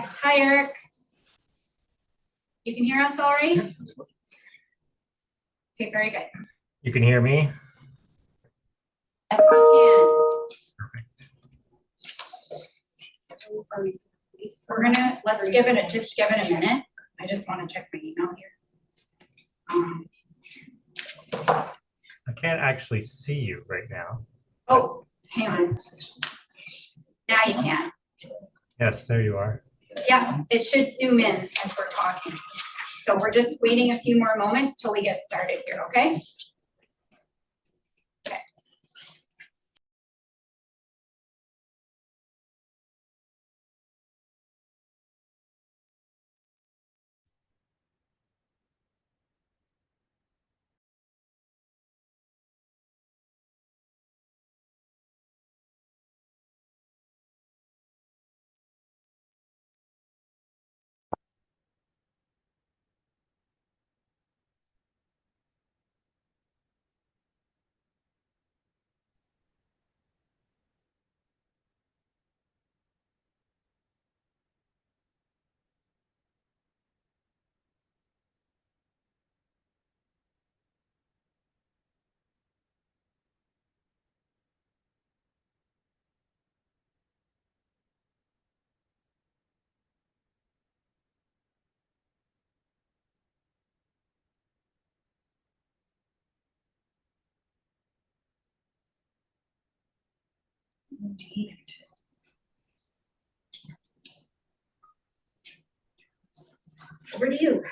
Hi, Eric. You can hear us all right? Okay, very good. You can hear me? Yes, we can. We're gonna, let's give it a, just give it a minute. I just want to check my email here. I can't actually see you right now. Oh, hang on. Now you can. Yes, there you are. Yeah, it should zoom in as we're talking. So we're just waiting a few more moments till we get started here, okay? Okay. Indeed. Over to you.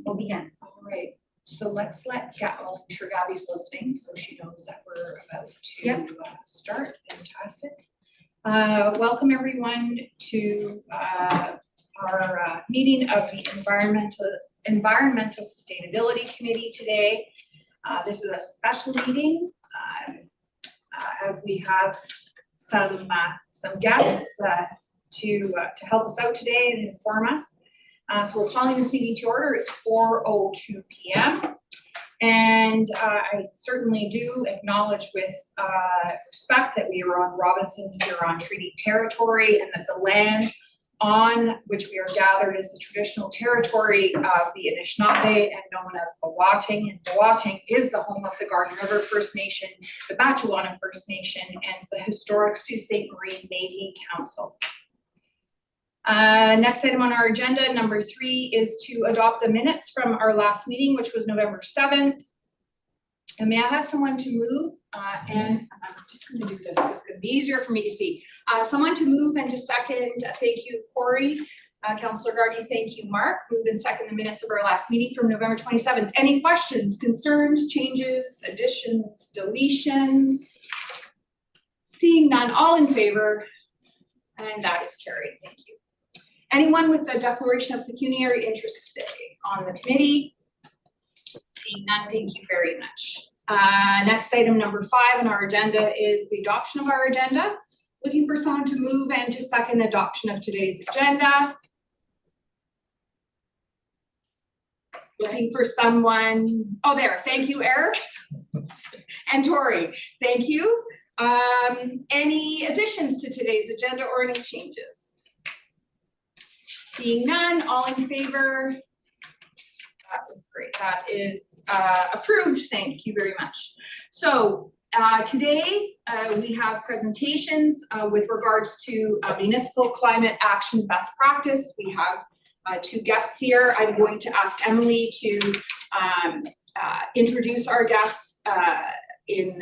We'll begin. All right, so let's let well, I'm sure Gabby's listening, so she knows that we're about to start. Fantastic. Welcome everyone to our meeting of the Environmental Sustainability Committee today. This is a special meeting as we have some guests to help us out today and inform us. So we're calling this meeting to order. It's 4:02 p.m. And I certainly do acknowledge with respect that we are on Robinson-Huron Treaty territory and that the land on which we are gathered is the traditional territory of the Anishinaabe and known as Bawatang. And Bawatang is the home of the Garden River First Nation, the Batchewana First Nation, and the historic Sault Ste. Marie Métis Council. Next item on our agenda, number 3, is to adopt the minutes from our last meeting, which was November 7th. And may I have someone to move? And I'm just going to do this because it's going to be easier for me to see. Someone to move and to second. Thank you, Corey. Councillor Gardy, thank you, Mark. Move and second the minutes of our last meeting from November 27th. Any questions, concerns, changes, additions, deletions? Seeing none, all in favor? And that is carried. Thank you. Anyone with a declaration of pecuniary interest today on the committee? Seeing none, thank you very much. Next item, number 5 on our agenda is the adoption of our agenda. Looking for someone to move and to second adoption of today's agenda. Looking for someone, oh there, thank you, Eric. And Tori, thank you. Any additions to today's agenda or any changes? Seeing none, all in favor? That was great. That is approved. Thank you very much. So today we have presentations with regards to municipal climate action best practice. We have 2 guests here. I'm going to ask Emily to introduce our guests and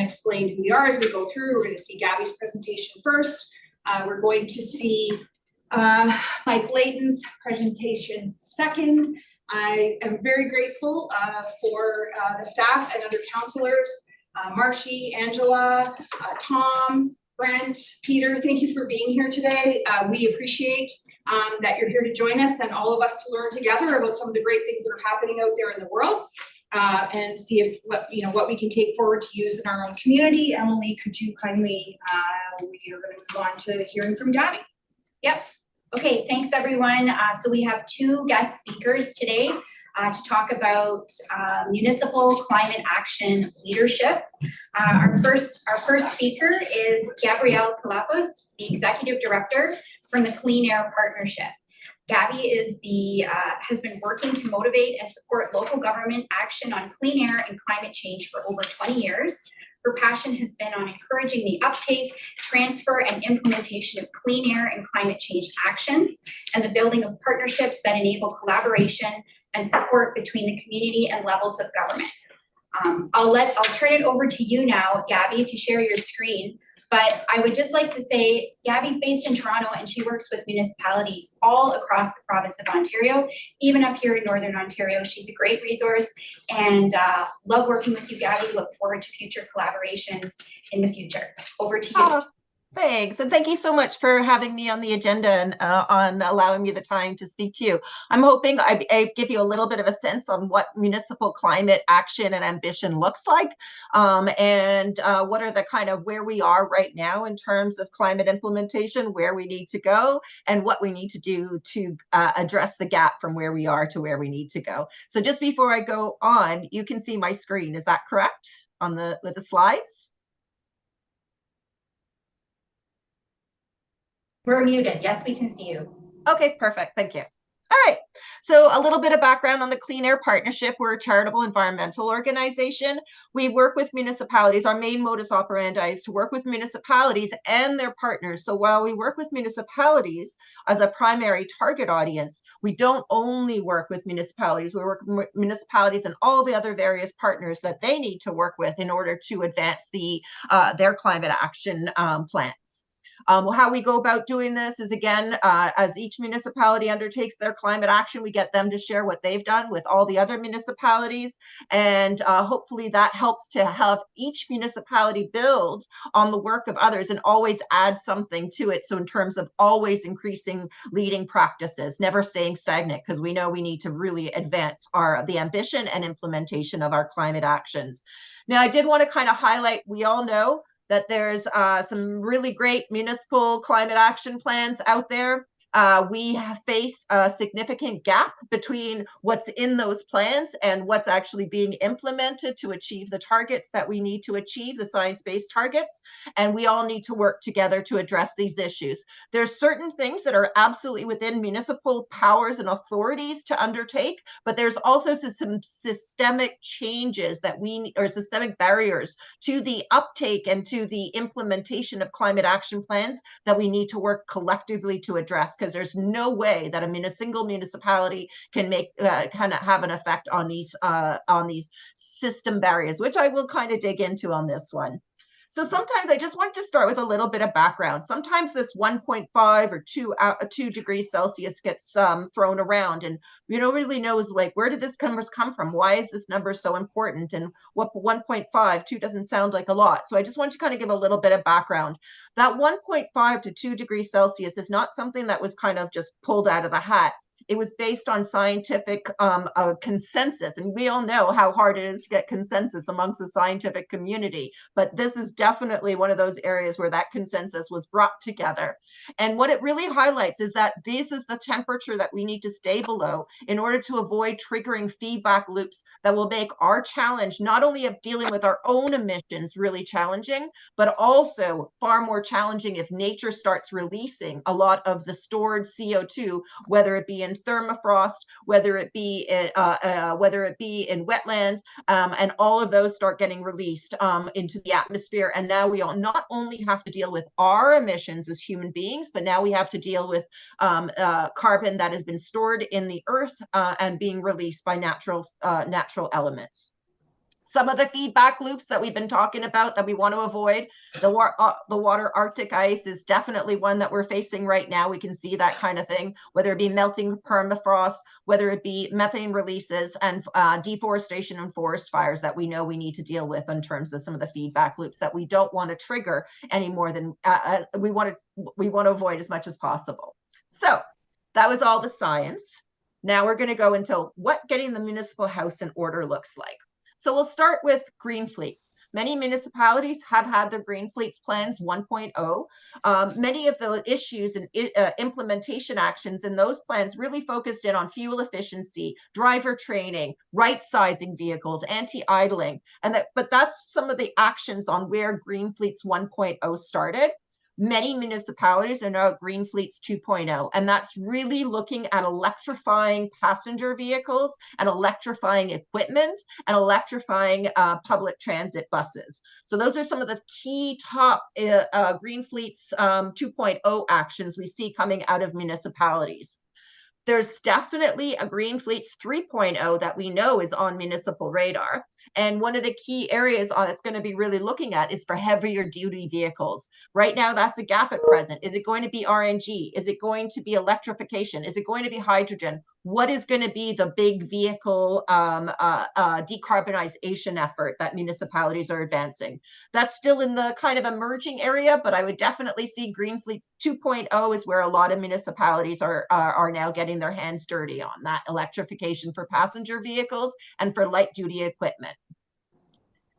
explain who we are as we go through. We're going to see Gabby's presentation first. We're going to see Mike Layton's presentation second. I am very grateful for the staff and other councillors, Marshy, Angela, Tom, Brent, Peter, thank you for being here today. We appreciate that you're here to join us and all of us to learn together about some of the great things that are happening out there in the world and see if what we can take forward to use in our own community. Emily, could you kindly, we're going to move on to hearing from Gabby. Yep. Okay, thanks everyone. So we have 2 guest speakers today. to talk about municipal climate action leadership. Our first speaker is Gabrielle Kalapos, the Executive Director from the Clean Air Partnership. Gabby has been working to motivate and support local government action on clean air and climate change for over 20 years. Her passion has been on encouraging the uptake, transfer, and implementation of clean air and climate change actions, and the building of partnerships that enable collaboration and support between the community and levels of government. I'll turn it over to you now, Gabby, to share your screen. But I would just like to say, Gabby's based in Toronto and she works with municipalities all across the province of Ontario, even up here in Northern Ontario. She's a great resource and love working with you, Gabby. Look forward to future collaborations in the future. Over to you. Oh, thanks. And thank you so much for having me on the agenda and on allowing me the time to speak to you. I'm hoping I give you a little bit of a sense on what municipal climate action and ambition looks like, and what are the kind of where we are right now in terms of climate implementation, where we need to go, and what we need to do to address the gap from where we are to where we need to go. So just before I go on, you can see my screen. Is that correct with the slides? We're muted. Yes, we can see you. Okay, perfect. Thank you. All right. So a little bit of background on the Clean Air Partnership. We're a charitable environmental organization. We work with municipalities. Our main modus operandi is to work with municipalities and their partners. So while we work with municipalities as a primary target audience, we don't only work with municipalities. We work with municipalities and all the other various partners that they need to work with in order to advance their climate action plans. How we go about doing this is, again, as each municipality undertakes their climate action, we get them to share what they've done with all the other municipalities. And hopefully that helps to have each municipality build on the work of others and always add something to it. So in terms of always increasing leading practices, never staying stagnant, because we know we need to really advance the ambition and implementation of our climate actions. Now, I did want to kind of highlight, we all know that there's some really great municipal climate action plans out there. We face a significant gap between what's in those plans and what's actually being implemented to achieve the targets that we need to achieve, the science-based targets, and we all need to work together to address these issues. There's certain things that are absolutely within municipal powers and authorities to undertake, but there's also some systemic changes that or systemic barriers to the uptake and to the implementation of climate action plans that we need to work collectively to address, because there's no way that a single municipality can make kind of have an effect on these system barriers, which I will kind of dig into on this one. So sometimes I just want to start with a little bit of background. Sometimes this 1.5 or 2 degrees Celsius gets thrown around, and you don't really know where did this numbers come from? Why is this number so important? And what 1.5, 2 doesn't sound like a lot. So I just want to kind of give a little bit of background. That 1.5 to 2 degrees Celsius is not something that was kind of just pulled out of the hat. It was based on scientific consensus, and we all know how hard it is to get consensus amongst the scientific community, but this is definitely one of those areas where that consensus was brought together. And what it really highlights is that this is the temperature that we need to stay below in order to avoid triggering feedback loops that will make our challenge, not only of dealing with our own emissions, really challenging, but also far more challenging if nature starts releasing a lot of the stored CO2, whether it be in thermofrost, whether it be in wetlands, and all of those start getting released into the atmosphere. And now we not only have to deal with our emissions as human beings, but now we have to deal with carbon that has been stored in the earth and being released by natural elements. Some of the feedback loops that we've been talking about that we want to avoid, the water Arctic ice is definitely one that we're facing right now. We can see that kind of thing, whether it be melting permafrost, whether it be methane releases and deforestation and forest fires that we know we need to deal with in terms of some of the feedback loops that we don't want to trigger any more than we want to avoid as much as possible. So that was all the science. Now we're going to go into what getting the municipal house in order looks like. So we'll start with green fleets. Many municipalities have had their Green Fleets Plans 1.0. Many of the issues and implementation actions in those plans really focused in on fuel efficiency, driver training, right-sizing vehicles, anti-idling, but that's some of the actions on where Green Fleets 1.0 started. Many municipalities are now at Green Fleets 2.0, and that's really looking at electrifying passenger vehicles and electrifying equipment and electrifying public transit buses. So those are some of the key top Green Fleets 2.0 actions we see coming out of municipalities. There's definitely a Green Fleets 3.0 that we know is on municipal radar. And one of the key areas it's going to be really looking at is for heavier duty vehicles. Right now, that's a gap at present. Is it going to be RNG? Is it going to be electrification? Is it going to be hydrogen? What is going to be the big vehicle decarbonization effort that municipalities are advancing? That's still in the kind of emerging area, but I would definitely see Green Fleets 2.0 is where a lot of municipalities are now getting their hands dirty on that electrification for passenger vehicles and for light duty equipment.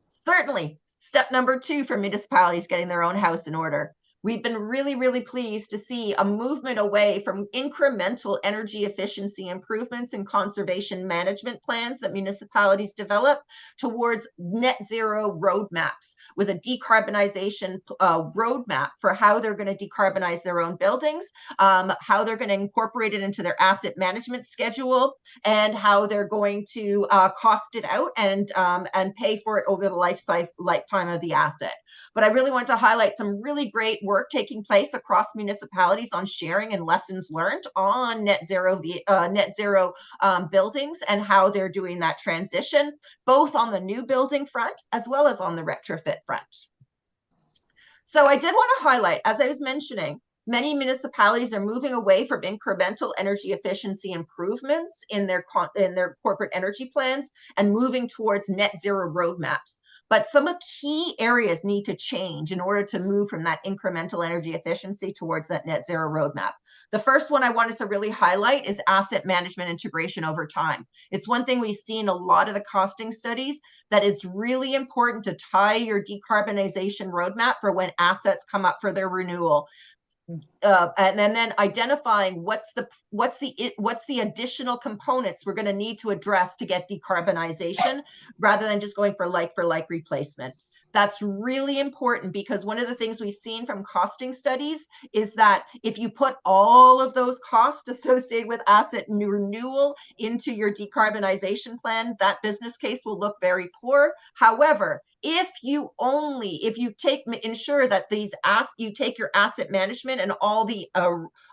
Certainly, step number 2 for municipalities getting their own house in order. We've been really, really pleased to see a movement away from incremental energy efficiency improvements and conservation management plans that municipalities develop towards net zero roadmaps with a decarbonization roadmap for how they're going to decarbonize their own buildings, how they're going to incorporate it into their asset management schedule, and how they're going to cost it out and pay for it over the lifetime of the asset. But I really want to highlight some really great work taking place across municipalities on sharing and lessons learned on net zero buildings and how they're doing that transition, both on the new building front as well as on the retrofit front. So I did want to highlight, as I was mentioning, many municipalities are moving away from incremental energy efficiency improvements in their corporate energy plans and moving towards net zero roadmaps. But some of the key areas need to change in order to move from that incremental energy efficiency towards that net zero roadmap. The first one I wanted to really highlight is asset management integration over time. It's one thing we've seen a lot of the costing studies that it's really important to tie your decarbonization roadmap for when assets come up for their renewal. And then identifying what's the additional components we're going to need to address to get decarbonization rather than just going for like replacement. That's really important because one of the things we've seen from costing studies is that if you put all of those costs associated with asset renewal into your decarbonization plan, that business case will look very poor. However, if you ensure that you take your asset management and all the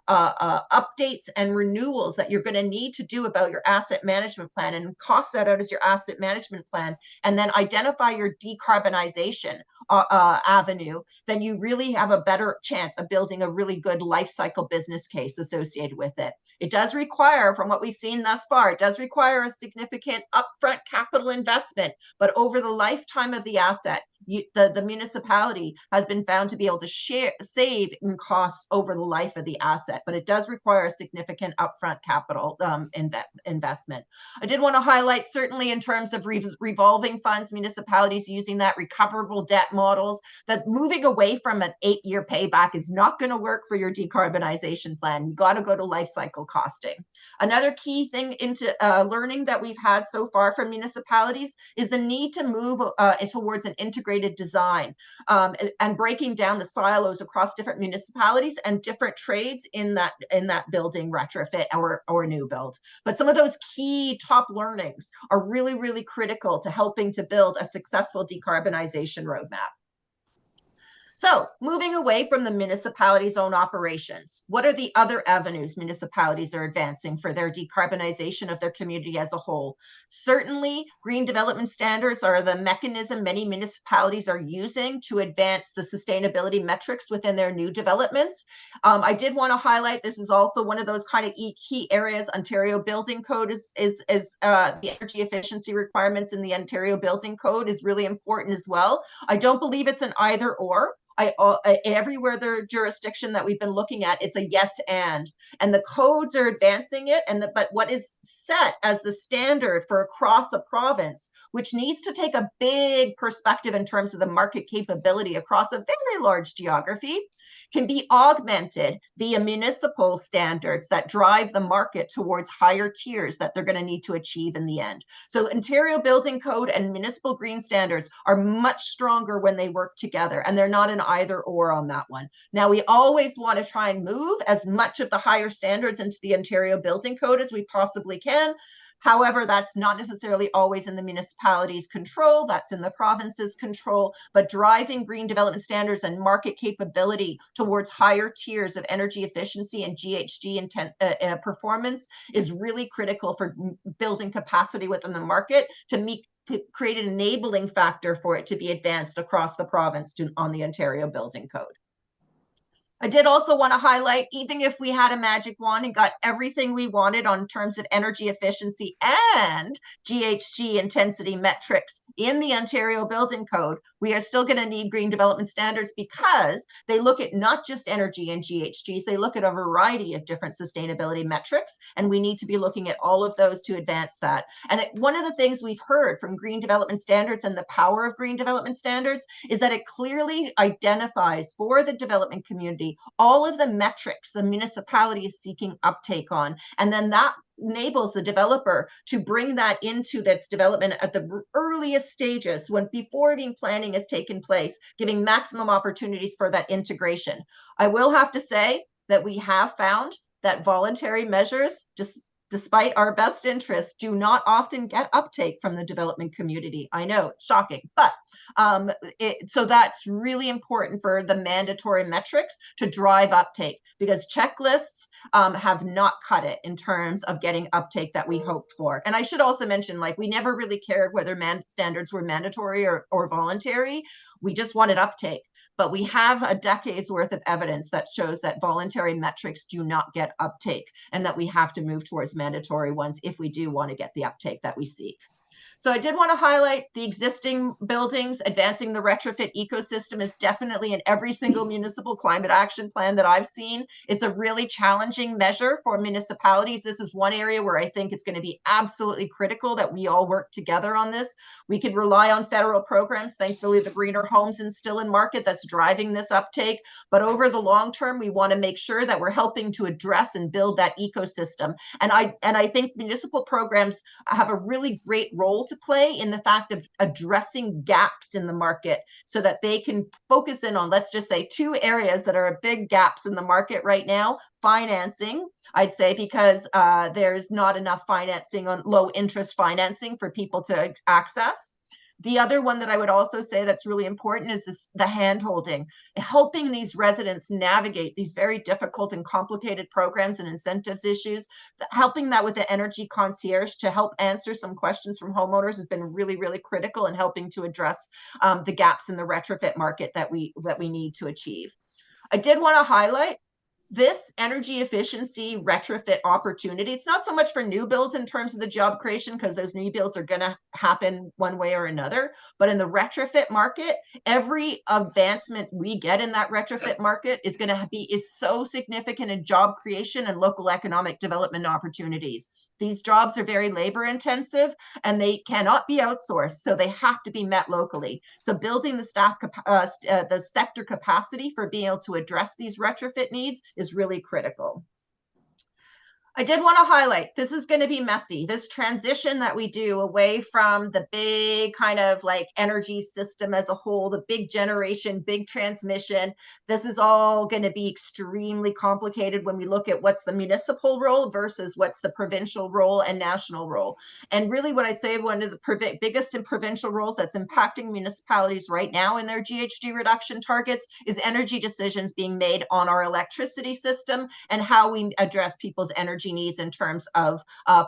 updates and renewals that you're going to need to do about your asset management plan and cost that out as your asset management plan, and then identify your decarbonization avenue, then you really have a better chance of building a really good life cycle business case associated with it. It does require, from what we've seen thus far, it does require a significant upfront capital investment, but over the lifetime of the asset, the municipality has been found to be able to save in costs over the life of the asset, but it does require a significant upfront capital investment. I did want to highlight, certainly in terms of revolving funds, municipalities using that recoverable debt models, that moving away from an 8-year payback is not going to work for your decarbonization plan. You got to go to life cycle costing. Another key thing into learning that we've had so far from municipalities is the need to move towards an integrated design and breaking down the silos across different municipalities and different trades in that building retrofit or new build. But some of those key top learnings are really, really critical to helping to build a successful decarbonization roadmap. So moving away from the municipality's own operations, what are the other avenues municipalities are advancing for their decarbonization of their community as a whole? Certainly, green development standards are the mechanism many municipalities are using to advance the sustainability metrics within their new developments. I did want to highlight, this is also one of those kind of key areas. Ontario Building Code is the energy efficiency requirements in the Ontario Building Code is really important as well. I don't believe it's an either or. Everywhere their jurisdiction that we've been looking at, it's a yes and the codes are advancing it. But what is set as the standard for across a province, which needs to take a big perspective in terms of the market capability across a very large geography, can be augmented via municipal standards that drive the market towards higher tiers that they're going to need to achieve in the end. So Ontario Building Code and municipal green standards are much stronger when they work together, and they're not an either or on that one. Now, we always want to try and move as much of the higher standards into the Ontario Building Code as we possibly can. However, that's not necessarily always in the municipality's control, that's in the province's control, but driving green development standards and market capability towards higher tiers of energy efficiency and GHG performance is really critical for building capacity within the market to create an enabling factor for it to be advanced across the province on the Ontario Building Code. I did also want to highlight, even if we had a magic wand and got everything we wanted on terms of energy efficiency and GHG intensity metrics in the Ontario Building Code, we are still going to need green development standards because they look at not just energy and GHGs, they look at a variety of different sustainability metrics, and we need to be looking at all of those to advance that. And one of the things we've heard from green development standards and the power of green development standards is that it clearly identifies for the development community all of the metrics the municipality is seeking uptake on, and then that enables the developer to bring that into its development at the earliest stages, when before even planning has taken place, giving maximum opportunities for that integration. I will have to say that we have found that voluntary measures, despite our best interests, do not often get uptake from the development community. I know, it's shocking, but so that's really important for the mandatory metrics to drive uptake, because checklists have not cut it in terms of getting uptake that we hoped for. And I should also mention, like, we never really cared whether standards were mandatory or voluntary. We just wanted uptake. But we have a decade's worth of evidence that shows that voluntary metrics do not get uptake, and that we have to move towards mandatory ones if we do want to get the uptake that we seek. So I did want to highlight the existing buildings. Advancing the retrofit ecosystem is definitely in every single municipal climate action plan that I've seen. It's a really challenging measure for municipalities. This is one area where I think it's going to be absolutely critical that we all work together on this. We could rely on federal programs. Thankfully, the Greener Homes is still in market that's driving this uptake. But over the long term, we want to make sure that we're helping to address and build that ecosystem. And I think municipal programs have a really great role to play in the fact of addressing gaps in the market, so that they can focus in on, let's just say, two areas that are big gaps in the market right now. Financing, I'd say, because there's not enough financing on low interest financing for people to access. The other one that I would also say that's really important is the hand-holding, helping these residents navigate these very difficult and complicated programs and incentives issues. Helping that with the energy concierge to help answer some questions from homeowners has been really, really critical in helping to address the gaps in the retrofit market that we need to achieve. I did want to highlight this energy efficiency retrofit opportunity. It's not so much for new builds in terms of the job creation, because those new builds are going to happen one way or another. But in the retrofit market, every advancement we get in that retrofit market is so significant in job creation and local economic development opportunities. These jobs are very labor intensive and they cannot be outsourced, so they have to be met locally. So building the sector capacity for being able to address these retrofit needs is really critical. I did want to highlight, this is going to be messy. This transition that we do away from the big kind of like energy system as a whole, the big generation, big transmission, this is all going to be extremely complicated when we look at what's the municipal role versus what's the provincial role and national role. And really what I'd say, one of the biggest and provincial roles that's impacting municipalities right now in their GHG reduction targets is energy decisions being made on our electricity system and how we address people's energy needs in terms of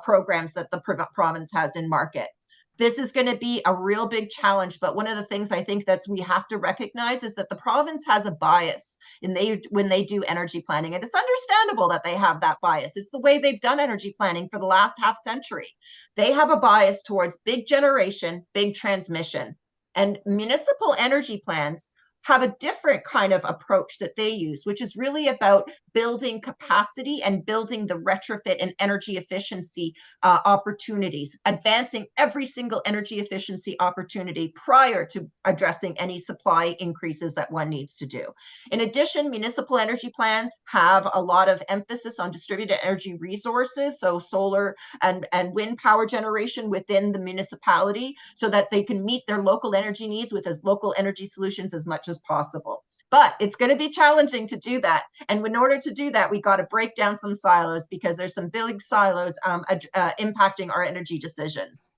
programs that the province has in market. This is going to be a real big challenge, but one of the things I think that we have to recognize is that the province has a bias when they do energy planning, and it's understandable that they have that bias. It's the way they've done energy planning for the last half century. They have a bias towards big generation, big transmission, and municipal energy plans have a different kind of approach that they use, which is really about building capacity and building the retrofit and energy efficiency opportunities, advancing every single energy efficiency opportunity prior to addressing any supply increases that one needs to do. In addition, municipal energy plans have a lot of emphasis on distributed energy resources, so solar and wind power generation within the municipality, so that they can meet their local energy needs with as local energy solutions as much as possible. But it's going to be challenging to do that. And in order to do that, we got to break down some silos, because there's some big silos impacting our energy decisions.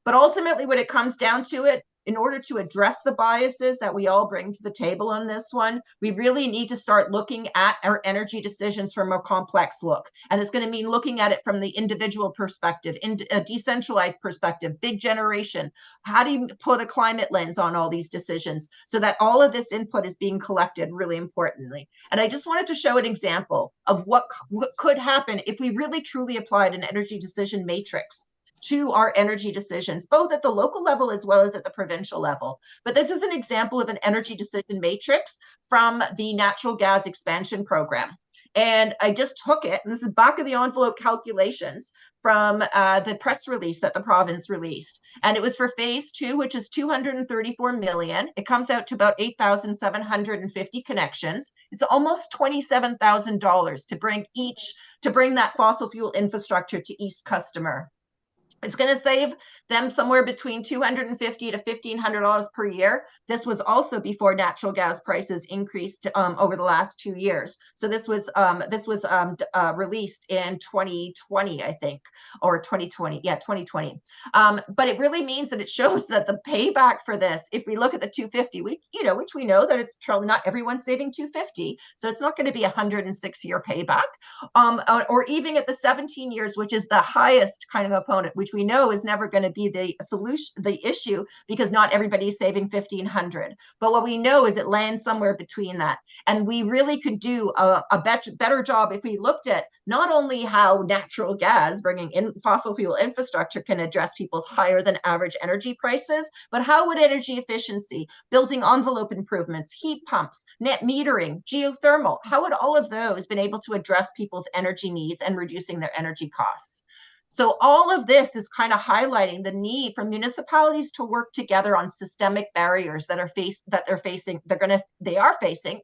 But ultimately, when it comes down to it, in order to address the biases that we all bring to the table on this one, we really need to start looking at our energy decisions from a complex look. And it's going to mean looking at it from the individual perspective, in a decentralized perspective, big generation. How do you put a climate lens on all these decisions so that all of this input is being collected really importantly? And I just wanted to show an example of what could happen if we really truly applied an energy decision matrix to our energy decisions, both at the local level as well as at the provincial level. But this is an example of an energy decision matrix from the natural gas expansion program. And I just took it, and this is back of the envelope calculations from the press release that the province released. And it was for phase 2, which is 234 million. It comes out to about 8,750 connections. It's almost $27,000 to bring that fossil fuel infrastructure to each customer. It's going to save them somewhere between $250 to $1,500 per year. This was also before natural gas prices increased over the last 2 years. So this was released in 2020, I think, or 2020. Yeah, 2020. But it really means that it shows that the payback for this, if we look at the 250, which we know that it's not everyone's saving 250, so it's not going to be a 106-year payback, or even at the 17 years, which is the highest kind of opponent, which we know is never going to be the solution, the issue, because not everybody's saving 1,500. But what we know is it lands somewhere between that. And we really could do a better job if we looked at not only how natural gas, bringing in fossil fuel infrastructure, can address people's higher than average energy prices, but how would energy efficiency, building envelope improvements, heat pumps, net metering, geothermal, how would all of those been able to address people's energy needs and reducing their energy costs? So all of this is kind of highlighting the need for municipalities to work together on systemic barriers that they're facing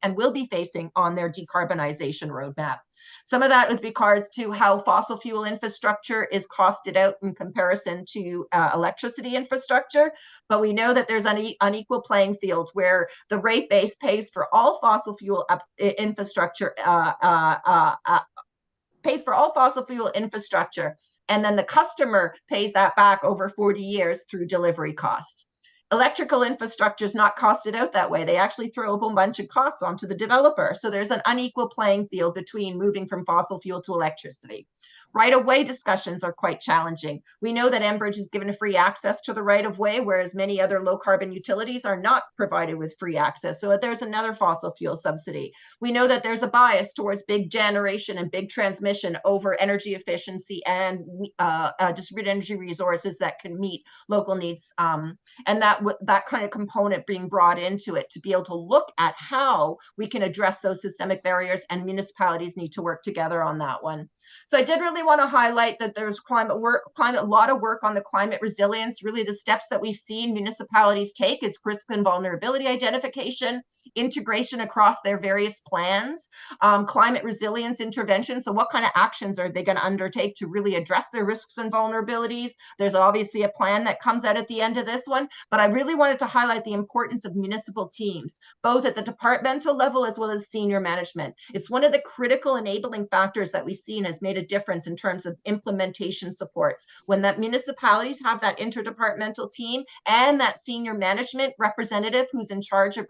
and will be facing on their decarbonization roadmap. Some of that was because to how fossil fuel infrastructure is costed out in comparison to electricity infrastructure, but we know that there's an unequal playing field where the rate base pays for all fossil fuel infrastructure, and then the customer pays that back over 40 years through delivery costs. Electrical infrastructure is not costed out that way. They actually throw a whole bunch of costs onto the developer. So there's an unequal playing field between moving from fossil fuel to electricity. Right-of-way discussions are quite challenging. We know that Enbridge is given free access to the right-of-way, whereas many other low-carbon utilities are not provided with free access. So there's another fossil fuel subsidy. We know that there's a bias towards big generation and big transmission over energy efficiency and distributed energy resources that can meet local needs. And that kind of component being brought into it to be able to look at how we can address those systemic barriers, and municipalities need to work together on that one. So I did really want to highlight that there's a lot of work on the climate resilience. Really, the steps that we've seen municipalities take is risk and vulnerability identification, integration across their various plans, climate resilience intervention. So what kind of actions are they going to undertake to really address their risks and vulnerabilities? There's obviously a plan that comes out at the end of this one, but I really wanted to highlight the importance of municipal teams, both at the departmental level as well as senior management. It's one of the critical enabling factors that we've seen has made a difference in terms of implementation supports. When that municipalities have that interdepartmental team and that senior management representative who's in charge of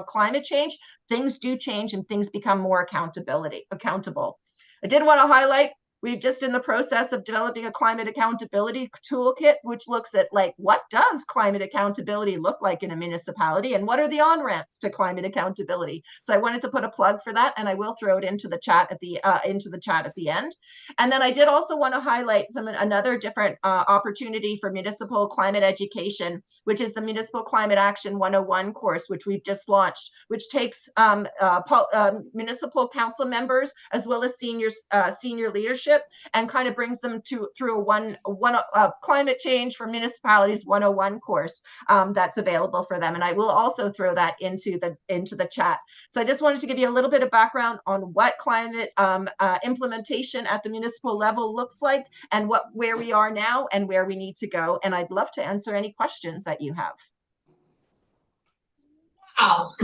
climate change, things do change and things become more accountable. I did want to highlight we're just in the process of developing a climate accountability toolkit, which looks at like, what does climate accountability look like in a municipality and what are the on-ramps to climate accountability? So I wanted to put a plug for that, and I will throw it into the chat at the end. And then I did also want to highlight another different opportunity for municipal climate education, which is the Municipal Climate Action 101 course, which we've just launched, which takes municipal council members as well as senior leadership and kind of brings them through a climate change for municipalities 101 course that's available for them. And I will also throw that into the chat. So I just wanted to give you a little bit of background on what climate implementation at the municipal level looks like and where we are now and where we need to go. And I'd love to answer any questions that you have. Wow.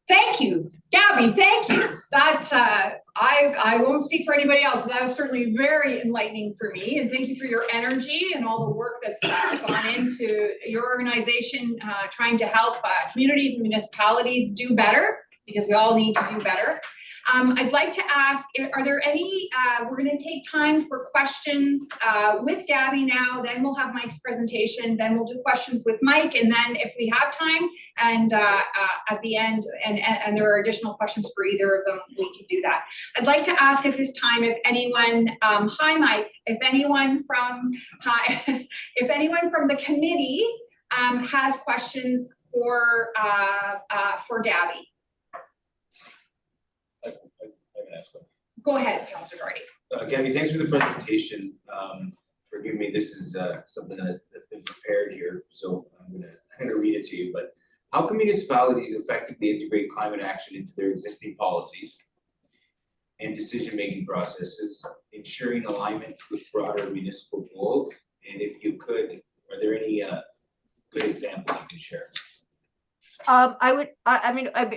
Thank you, Gabby, thank you. That, I won't speak for anybody else, but that was certainly very enlightening for me. And thank you for your energy and all the work that's gone into your organization, trying to help communities and municipalities do better, because we all need to do better. I'd like to ask, are there any, we're gonna take time for questions with Gabby now, then we'll have Mike's presentation, then we'll do questions with Mike, and then if we have time, and at the end, and there are additional questions for either of them, we can do that. I'd like to ask at this time if anyone, hi Mike, if anyone from the committee has questions for Gabby. I can ask one. Go ahead, Councillor Doherty. Gabby, thanks for the presentation. Forgive me, this is something that's been prepared here, so I'm gonna read it to you. But how can municipalities effectively integrate climate action into their existing policies and decision-making processes, ensuring alignment with broader municipal goals? And if you could, are there any good examples you can share?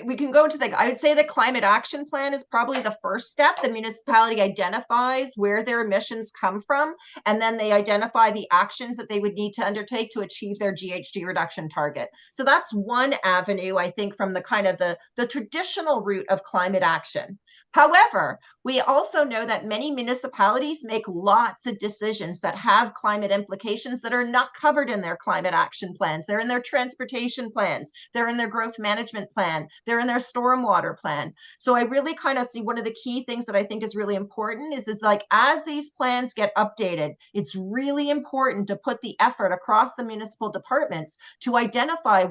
We can go into I would say the climate action plan is probably the first step. The municipality identifies where their emissions come from, and then they identify the actions that they would need to undertake to achieve their GHG reduction target. So that's one avenue, I think, from the kind of the traditional route of climate action. However, we also know that many municipalities make lots of decisions that have climate implications that are not covered in their climate action plans. They're in their transportation plans, they're in their growth management plan, they're in their stormwater plan. So I really kind of see one of the key things that I think is really important is like, as these plans get updated, it's really important to put the effort across the municipal departments to identify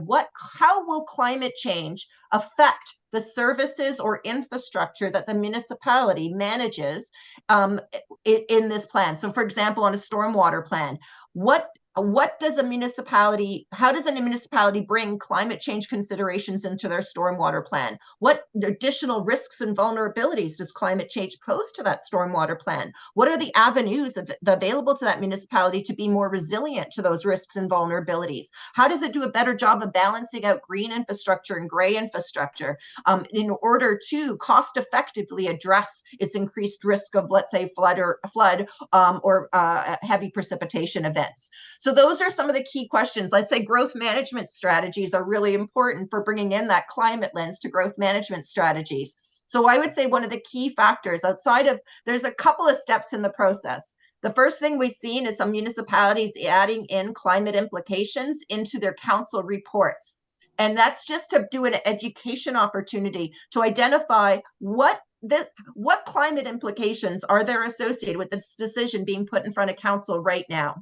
how will climate change affect the services or infrastructure that the municipality manages in this plan. So for example, on a stormwater plan, how does a municipality bring climate change considerations into their stormwater plan? What additional risks and vulnerabilities does climate change pose to that stormwater plan? What are the avenues available to that municipality to be more resilient to those risks and vulnerabilities? How does it do a better job of balancing out green infrastructure and gray infrastructure in order to cost effectively address its increased risk of, let's say, flood or heavy precipitation events? So those are some of the key questions. Let's say growth management strategies are really important for bringing in that climate lens to growth management strategies. So I would say one of the key factors there's a couple of steps in the process. The first thing we've seen is some municipalities adding in climate implications into their council reports. And that's just to do an education opportunity to identify what climate implications are there associated with this decision being put in front of council right now.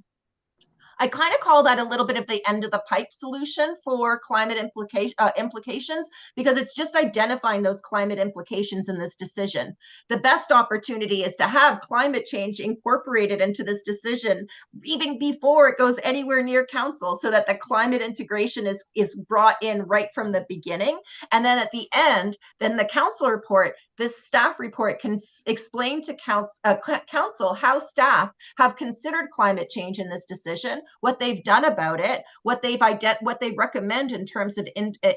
I kind of call that a little bit of the end of the pipe solution for climate implications, because it's just identifying those climate implications in this decision. The best opportunity is to have climate change incorporated into this decision even before it goes anywhere near council, so that the climate integration is brought in right from the beginning. And then at the end, then the council report, this staff report can explain to council how staff have considered climate change in this decision, what they've done about it, what they recommend in terms of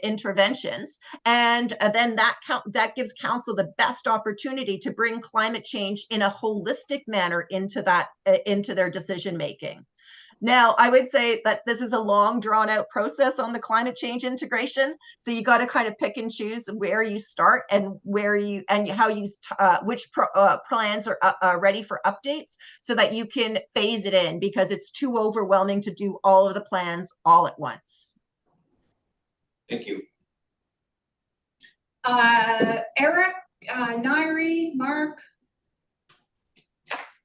interventions, and then that gives council the best opportunity to bring climate change in a holistic manner into their decision making. Now, I would say that this is a long drawn out process on the climate change integration. So you got to kind of pick and choose where you start and where you and how you which plans are ready for updates so that you can phase it in, because it's too overwhelming to do all of the plans all at once. Thank you. Eric, Nairi, Mark?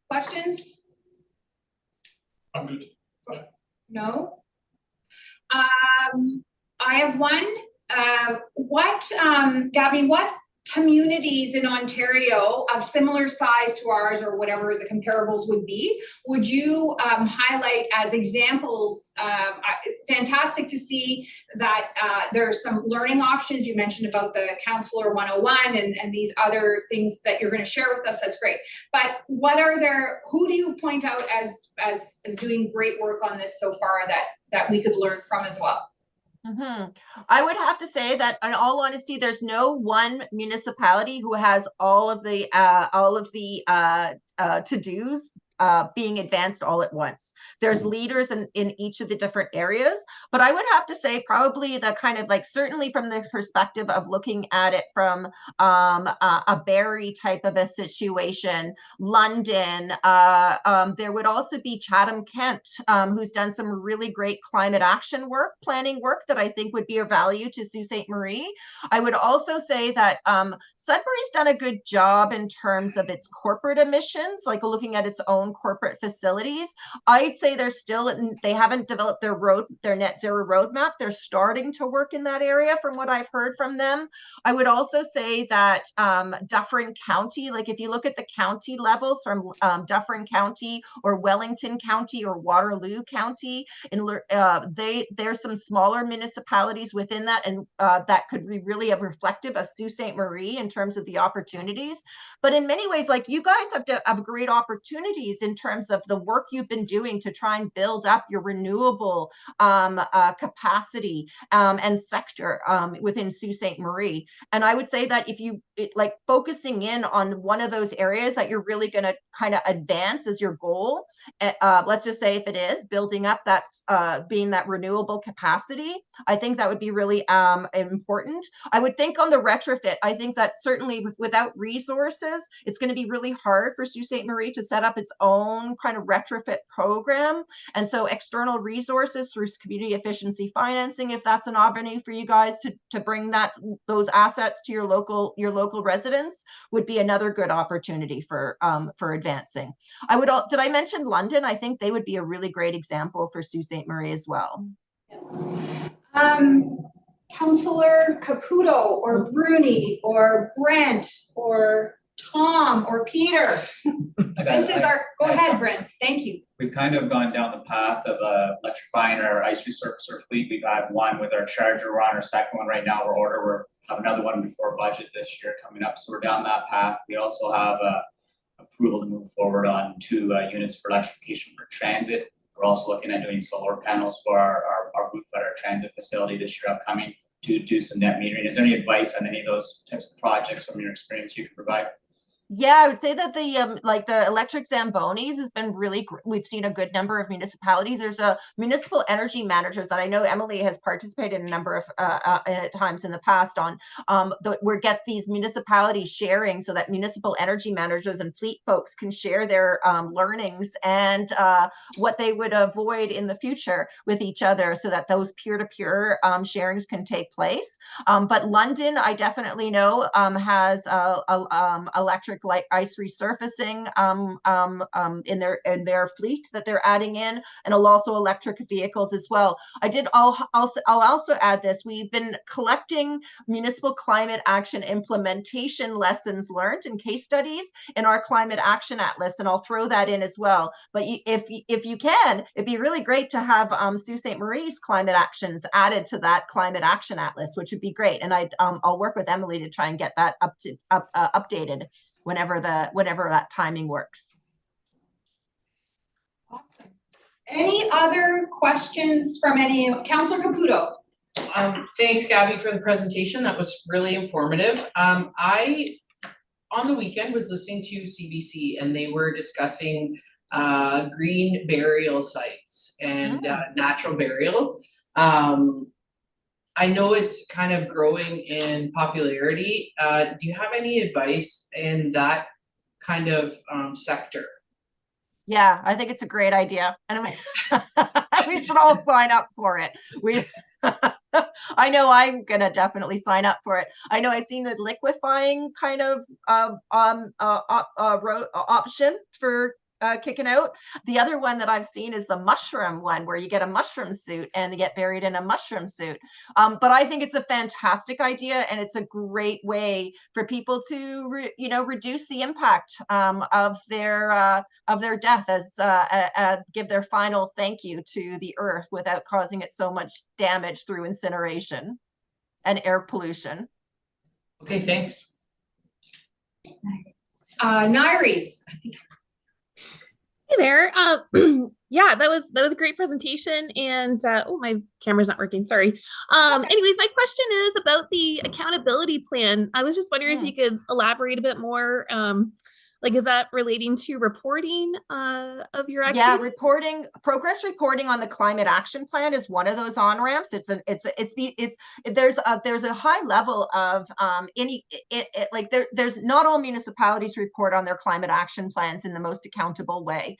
Questions? I'm good. No? I have one. Gabby, what communities in Ontario of similar size to ours, or whatever the comparables would be, would you highlight as examples? Fantastic to see that there are some learning options. You mentioned about the Counselor 101 and these other things that you're going to share with us. That's great. But who do you point out as doing great work on this so far that we could learn from as well? I would have to say that, in all honesty, there's no one municipality who has all of the to-dos being advanced all at once. There's leaders in each of the different areas, but I would have to say probably the kind of like, certainly from the perspective of looking at it from a Barrie type of a situation, London, there would also be Chatham-Kent, who's done some really great climate action work, planning work that I think would be of value to Sault Ste. Marie. I would also say that Sudbury's done a good job in terms of its corporate emissions, like looking at its own corporate facilities. I'd say they haven't developed their net zero roadmap. They're starting to work in that area from what I've heard from them. I would also say that Dufferin County, like if you look at the county levels from Dufferin County or Wellington County or Waterloo County, there's some smaller municipalities within that, and that could be really reflective of Sault Ste. Marie in terms of the opportunities. But in many ways, like, you guys have great opportunities in terms of the work you've been doing to try and build up your renewable capacity and sector within Sault Ste. Marie. And I would say that if you like focusing in on one of those areas that you're really going to kind of advance as your goal, let's just say if it is building up being that renewable capacity, I think that would be really important. I would think on the retrofit, I think that certainly without resources, it's going to be really hard for Sault Ste. Marie to set up its own kind of retrofit program. And so external resources through community efficiency financing, if that's an avenue for you guys to bring those assets to your local residents, would be another good opportunity for advancing. Did I mention London? I think they would be a really great example for Sault Ste. Marie as well. Councillor Caputo or Bruni or Brent or Tom or Peter. Go ahead, Brent. Thank you. We've kind of gone down the path of electrifying our ice resurfacer fleet. We've had one with our charger. We're on our second one right now. We're have another one before budget this year coming up. So we're down that path. We also have approval to move forward on 2 units for electrification for transit. We're also looking at doing solar panels for our roof at our transit facility this year upcoming to do some net metering. Is there any advice on any of those types of projects from your experience you can provide? Yeah, I would say that the electric Zambonis has been really, we've seen a good number of municipalities. There's a municipal energy managers that I know Emily has participated in a number of times in the past on, we get these municipalities sharing so that municipal energy managers and fleet folks can share their learnings and what they would avoid in the future with each other, so that those peer-to-peer sharings can take place. But London, I definitely know has electric light ice resurfacing in their fleet that they're adding in, and also electric vehicles as well. I'll also add this. We've been collecting municipal climate action implementation lessons learned and case studies in our climate action atlas, and I'll throw that in as well. But if you can, it'd be really great to have Sault Ste. Marie's climate actions added to that climate action atlas, which would be great. And I'll work with Emily to try and get that updated whenever that timing works. Awesome. Any other questions from Councillor Caputo? Thanks, Gabby, for the presentation. That was really informative. I, on the weekend, was listening to CBC, and they were discussing green burial sites and natural burial. I know it's kind of growing in popularity. Do you have any advice in that kind of sector? Yeah, I think it's a great idea. And I mean, we should all sign up for it. I know I'm gonna definitely sign up for it. I know I've seen the liquefying kind of option for kicking out. The other one that I've seen is the mushroom one, where you get a mushroom suit and you get buried in a mushroom suit. But I think it's a fantastic idea, and it's a great way for people to reduce the impact of their death, as give their final thank you to the earth without causing it so much damage through incineration and air pollution. Okay, thanks. Nairi. Hey there. Yeah, that was a great presentation, and oh, my camera's not working. Sorry. Anyways, my question is about the accountability plan. I was just wondering if you could elaborate a bit more. Like, is that relating to reporting of your activity? Yeah, progress reporting on the climate action plan is one of those on ramps. There's a high level of there's not all municipalities report on their climate action plans in the most accountable way.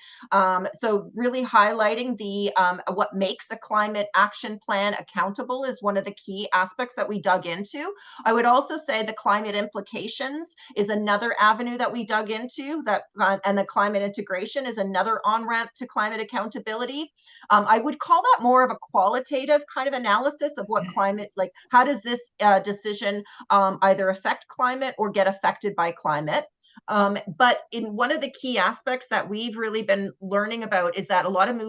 So really highlighting the what makes a climate action plan accountable is one of the key aspects that we dug into. I would also say the climate implications is another avenue that we dug into, and the climate integration is another on-ramp to climate accountability. I would call that more of a qualitative kind of analysis of what climate, like how does this decision either affect climate or get affected by climate. But in one of the key aspects that we've really been learning about is that a lot of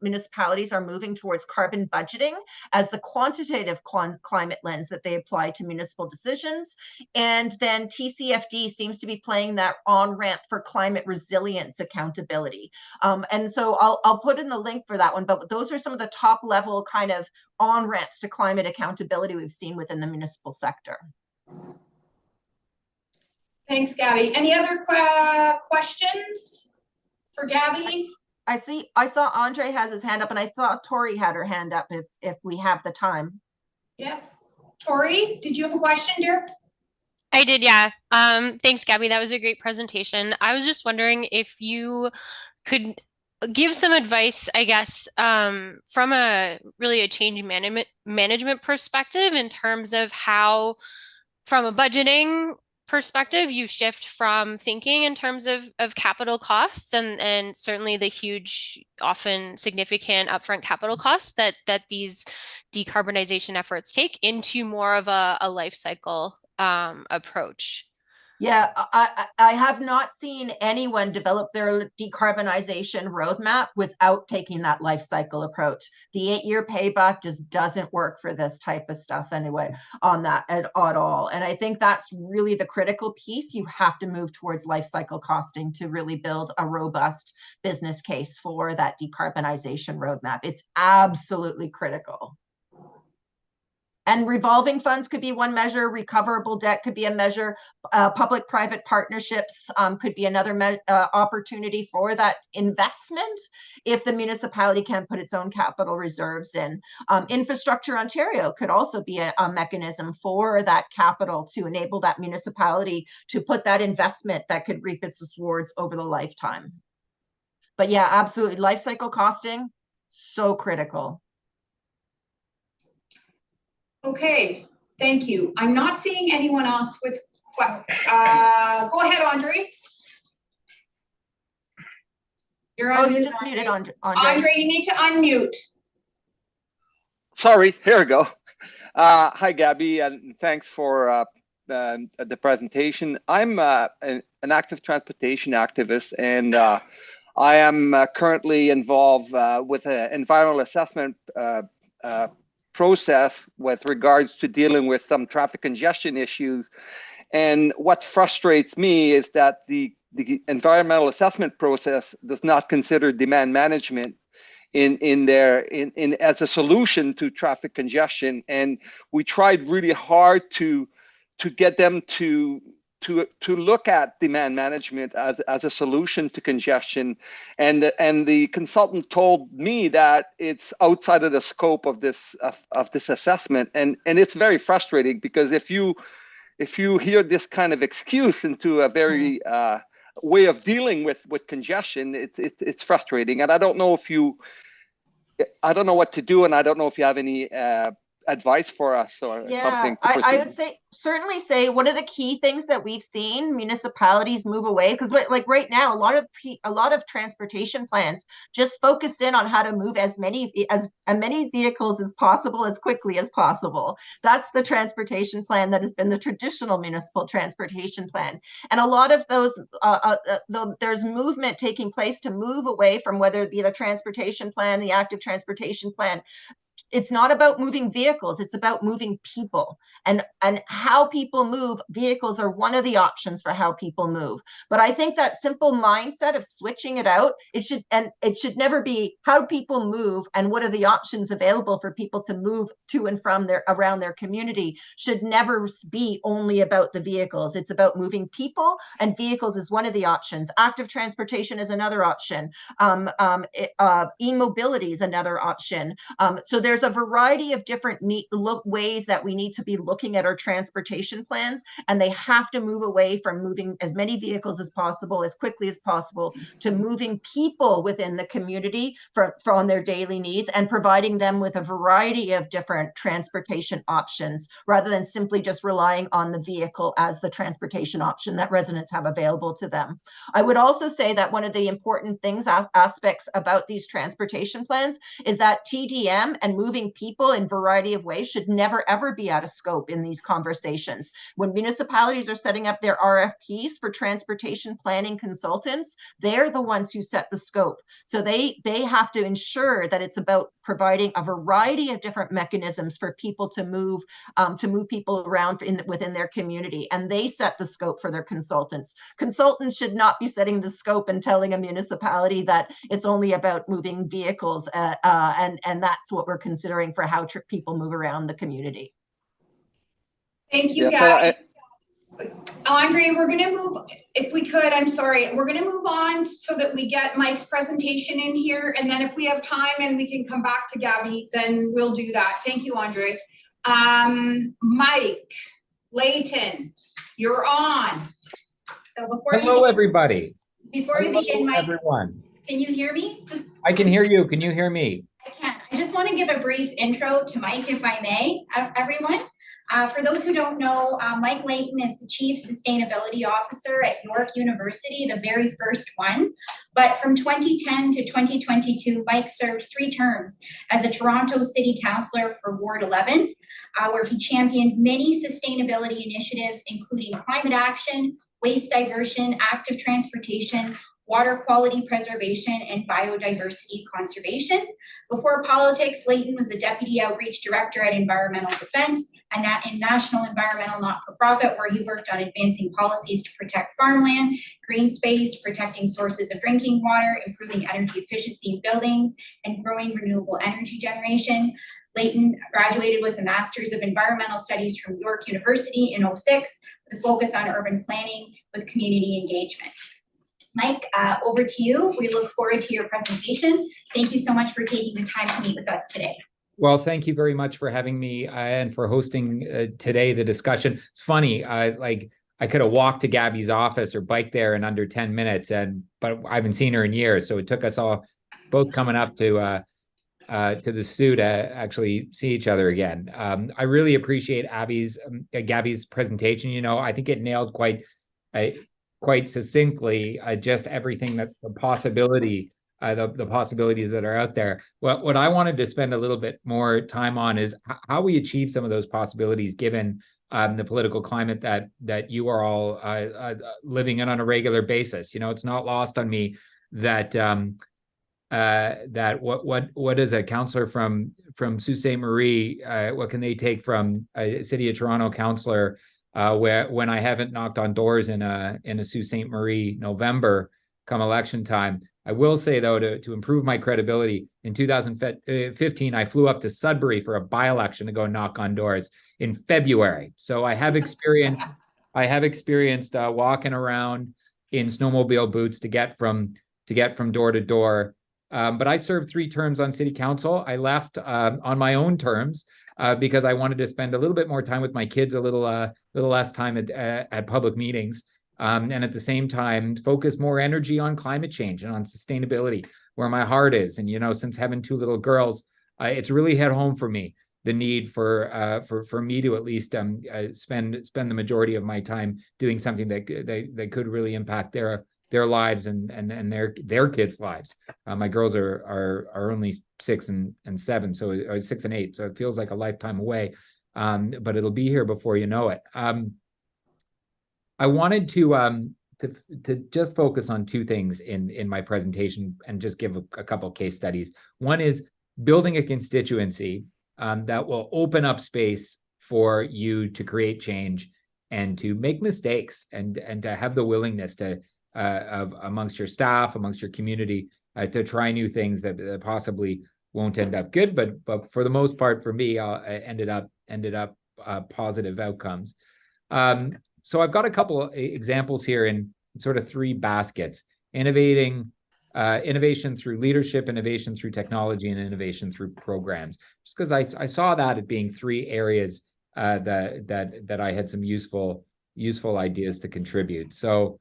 municipalities are moving towards carbon budgeting as the quantitative climate lens that they apply to municipal decisions. And then TCFD seems to be playing that on-ramp for climate resilience accountability. And so I'll put in the link for that one, but those are some of the top level kind of on-ramps to climate accountability we've seen within the municipal sector. Thanks, Gabby. Any other questions for Gabby? I saw Andre has his hand up, and I thought Tori had her hand up if we have the time. Yes. Tori, did you have a question, dear? I did, yeah. Thanks, Gabby. That was a great presentation. I was just wondering if you could give some advice, I guess, from a change management perspective, in terms of how, from a budgeting perspective, you shift from thinking in terms of capital costs and certainly the huge, often significant upfront capital costs that these decarbonization efforts take, into more of a life cycle approach. Yeah, I have not seen anyone develop their decarbonization roadmap without taking that life cycle approach. The 8-year payback just doesn't work for this type of stuff anyway on that at all. And I think that's really the critical piece. You have to move towards life cycle costing to really build a robust business case for that decarbonization roadmap. It's absolutely critical. And revolving funds could be one measure, recoverable debt could be a measure, public-private partnerships could be another opportunity for that investment if the municipality can put its own capital reserves in. Infrastructure Ontario could also be a mechanism for that capital to enable that municipality to put that investment that could reap its rewards over the lifetime. But yeah, absolutely, life cycle costing, so critical. Okay, thank you. I'm not seeing anyone else with go ahead, Andre. You just muted, Andre. Andre, you need to unmute. Sorry, here we go. Hi, Gabby, and thanks for the presentation. I'm an active transportation activist, and I am currently involved with an environmental assessment process with regards to dealing with some traffic congestion issues. And what frustrates me is that the environmental assessment process does not consider demand management as a solution to traffic congestion. And we tried really hard to get them to to look at demand management as a solution to congestion, and the consultant told me that it's outside of the scope of this assessment, and it's very frustrating, because if you hear this kind of excuse into a very way of dealing with congestion, it's frustrating. And I don't know what to do, and I don't know if you have any advice for us or something. I would certainly say one of the key things that we've seen municipalities move away, because like right now, a lot of transportation plans just focus in on how to move as many vehicles as possible, as quickly as possible. That's the transportation plan that has been the traditional municipal transportation plan. And a lot of those, there's movement taking place to move away from, whether it be the transportation plan, the active transportation plan. It's not about moving vehicles, it's about moving people, and how people move. Vehicles are one of the options for how people move. But I think that simple mindset of switching it out, it should never be how people move and what are the options available for people to move to and from around their community, should never be only about the vehicles. It's about moving people, and vehicles is one of the options. Active transportation is another option. E-mobility is another option. So there's a variety of different ways that we need to be looking at our transportation plans, and they have to move away from moving as many vehicles as possible, as quickly as possible, to moving people within the community on their daily needs, and providing them with a variety of different transportation options, rather than simply just relying on the vehicle as the transportation option that residents have available to them. I would also say that one of the important aspects about these transportation plans is that TDM and moving people in a variety of ways should never ever be out of scope in these conversations. When municipalities are setting up their RFPs for transportation planning consultants, they're the ones who set the scope. So they have to ensure that it's about providing a variety of different mechanisms for people to move people around within their community, and they set the scope for their consultants. Consultants should not be setting the scope and telling a municipality that it's only about moving vehicles, and that's what we're considering for how people move around the community. Thank you, Gabby. Andre, we're going to move, if we could, I'm sorry, we're going to move on so that we get Mike's presentation in here, and then if we have time and we can come back to Gabby, then we'll do that. Thank you, Andre. Mike, Layton, you're on. So Hello, everybody. Before you begin, Mike, everyone. Can you hear me? I can hear you. Can you hear me? I can. I just want to give a brief intro to Mike, if I may, everyone. For those who don't know, Mike Layton is the Chief Sustainability Officer at York University, the very first one. But from 2010 to 2022, Mike served 3 terms as a Toronto City Councillor for Ward 11, where he championed many sustainability initiatives, including climate action, waste diversion, active transportation, water quality preservation, and biodiversity conservation. Before politics, Layton was the Deputy Outreach Director at Environmental Defense, and that in National Environmental Not-for-Profit, where he worked on advancing policies to protect farmland, green space, protecting sources of drinking water, improving energy efficiency in buildings, and growing renewable energy generation. Layton graduated with a Master's of Environmental Studies from York University in 2006, with a focus on urban planning with community engagement. Mike, over to you. We look forward to your presentation. Thank you so much for taking the time to meet with us today. Well, thank you very much for having me and for hosting today the discussion. It's funny, I could have walked to Gabby's office or biked there in under 10 minutes, but I haven't seen her in years. So it took us all both coming up to the Soo to actually see each other again. I really appreciate Gabby's presentation. You know, I think it nailed quite succinctly just everything that the possibilities that are out there. What I wanted to spend a little bit more time on is how we achieve some of those possibilities, given the political climate that you are all living in on a regular basis. You know, it's not lost on me that what is a councillor from Sault Ste. Marie, what can they take from a City of Toronto councillor when I haven't knocked on doors in a Sault Ste. Marie November come election time. I will say, though, to improve my credibility, in 2015, I flew up to Sudbury for a by-election to go knock on doors in February. So I have experienced I have experienced walking around in snowmobile boots to get from door to door. But I served 3 terms on city council. I left on my own terms because I wanted to spend a little bit more time with my kids, a little less time at public meetings, and at the same time focus more energy on climate change and on sustainability, where my heart is. And since having 2 little girls, it's really hit home for me the need for me to at least spend the majority of my time doing something that could really impact their lives and their kids' lives. My girls are only 6 and 7, so 6 and 8, so it feels like a lifetime away. But it'll be here before you know it. I wanted to just focus on 2 things in my presentation and just give a couple case studies. One is building a constituency that will open up space for you to create change and to make mistakes and to have the willingness to amongst your staff, amongst your community, to try new things that possibly won't end up good, but for the most part, for me, ended up positive outcomes. So I've got a couple of examples here in sort of 3 baskets: innovation through leadership, innovation through technology, and innovation through programs. Just because I saw that as being 3 areas that I had some useful ideas to contribute. So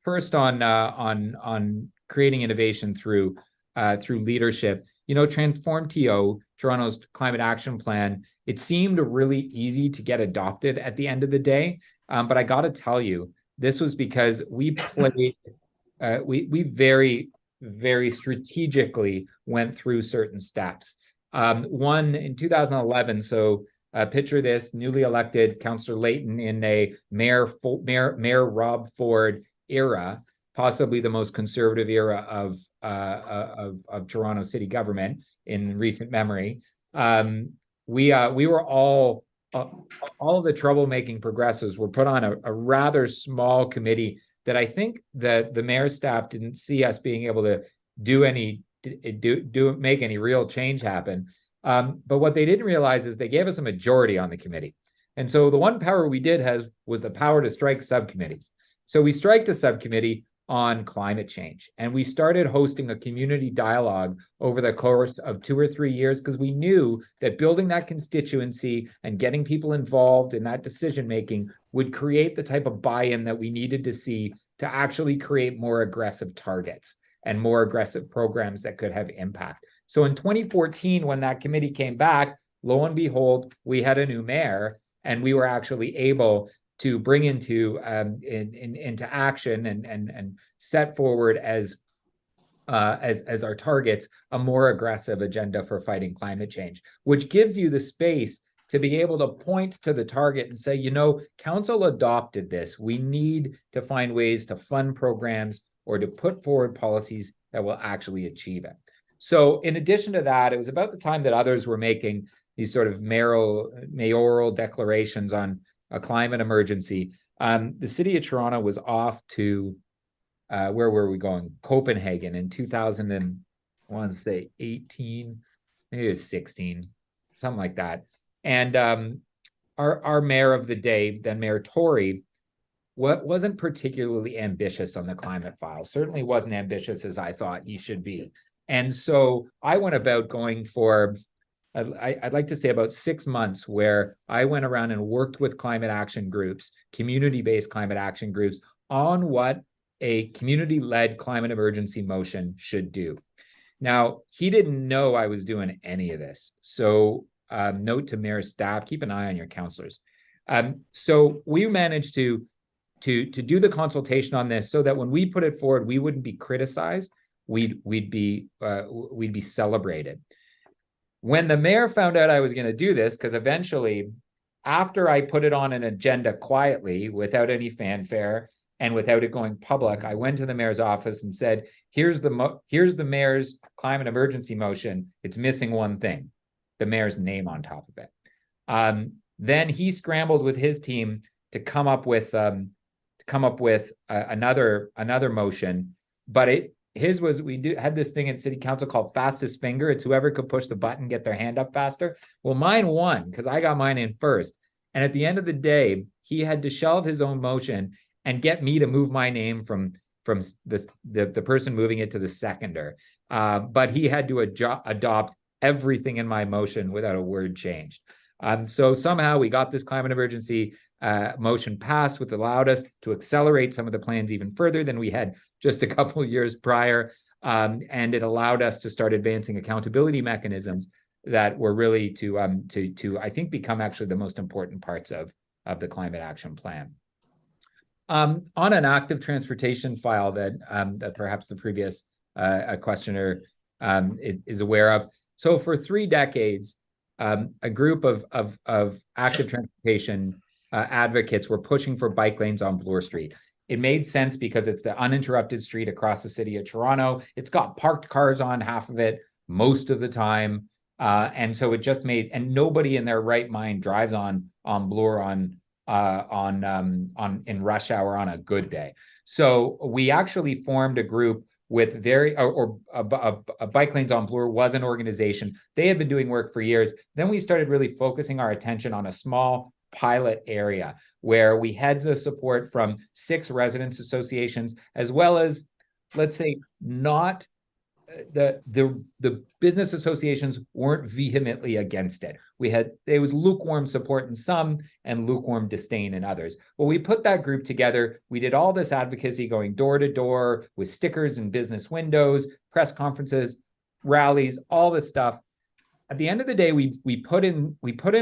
first on creating innovation through leadership, Transform TO, Toronto's climate action plan, it seemed really easy to get adopted at the end of the day. But I got to tell you, this was because we played, we very, very strategically went through certain steps. One in 2011, so picture this: newly elected Councillor Layton in a Mayor Rob Ford era, possibly the most conservative era of Toronto city government in recent memory. We were all of the troublemaking progressives were put on a rather small committee that I think that the mayor's staff didn't see us being able to make any real change happen. But what they didn't realize is they gave us a majority on the committee. And so the one power we did was the power to strike subcommittees. So we striked a subcommittee on climate change, and we started hosting a community dialogue over the course of 2 or 3 years, because we knew that building that constituency and getting people involved in that decision making would create the type of buy-in that we needed to see to actually create more aggressive targets and more aggressive programs that could have impact. So in 2014, when that committee came back, lo and behold, we had a new mayor, and we were actually able to bring into action and set forward as our targets a more aggressive agenda for fighting climate change, which gives you the space to be able to point to the target and say, council adopted this. We need to find ways to fund programs or to put forward policies that will actually achieve it. So in addition to that, it was about the time that others were making these sort of mayoral declarations on a climate emergency. The city of Toronto was off to, where were we going? Copenhagen in 2018, maybe it was 16, something like that. And our mayor of the day, then Mayor Tory, wasn't particularly ambitious on the climate file. Certainly wasn't ambitious as I thought he should be. And so I went about going for, I'd like to say about 6 months, where I went around and worked with climate action groups, community-based climate action groups, on what a community-led climate emergency motion should do. Now, he didn't know I was doing any of this. So note to mayor staff, keep an eye on your councillors. So we managed to do the consultation on this so that when we put it forward, we wouldn't be criticized, we'd be celebrated. When the mayor found out I was going to do this, because eventually, after I put it on an agenda quietly, without any fanfare and without it going public, I went to the mayor's office and said, here's the mayor's climate emergency motion. It's missing one thing: the mayor's name on top of it. Then he scrambled with his team to come up with another motion, but his was, had this thing at city council called fastest finger. It's whoever could push the button, get their hand up faster. Well, mine won because I got mine in first. And at the end of the day, he had to shelve his own motion and get me to move my name from the person moving it to the seconder. But he had to adopt everything in my motion without a word changed. So somehow we got this climate emergency motion passed, which allowed us to accelerate some of the plans even further than we had just a couple of years prior. And it allowed us to start advancing accountability mechanisms that were really to I think become actually the most important parts of the climate action plan. On an active transportation file that perhaps the previous questioner is aware of. So for 3 decades, a group of active transportation advocates were pushing for bike lanes on Bloor Street. It made sense because it's the uninterrupted street across the city of Toronto. It's got parked cars on half of it most of the time. And so it just made, and nobody in their right mind drives on Bloor in rush hour on a good day. So we actually formed a group with Bike Lanes on Bloor was an organization. They had been doing work for years. Then we started really focusing our attention on a small pilot area where we had the support from 6 residents associations, as well as, let's say, not the business associations weren't vehemently against it. There was lukewarm support in some and lukewarm disdain in others. Well, we put that group together. We did all this advocacy going door to door with stickers and business windows, press conferences, rallies, all this stuff. At the end of the day, we put in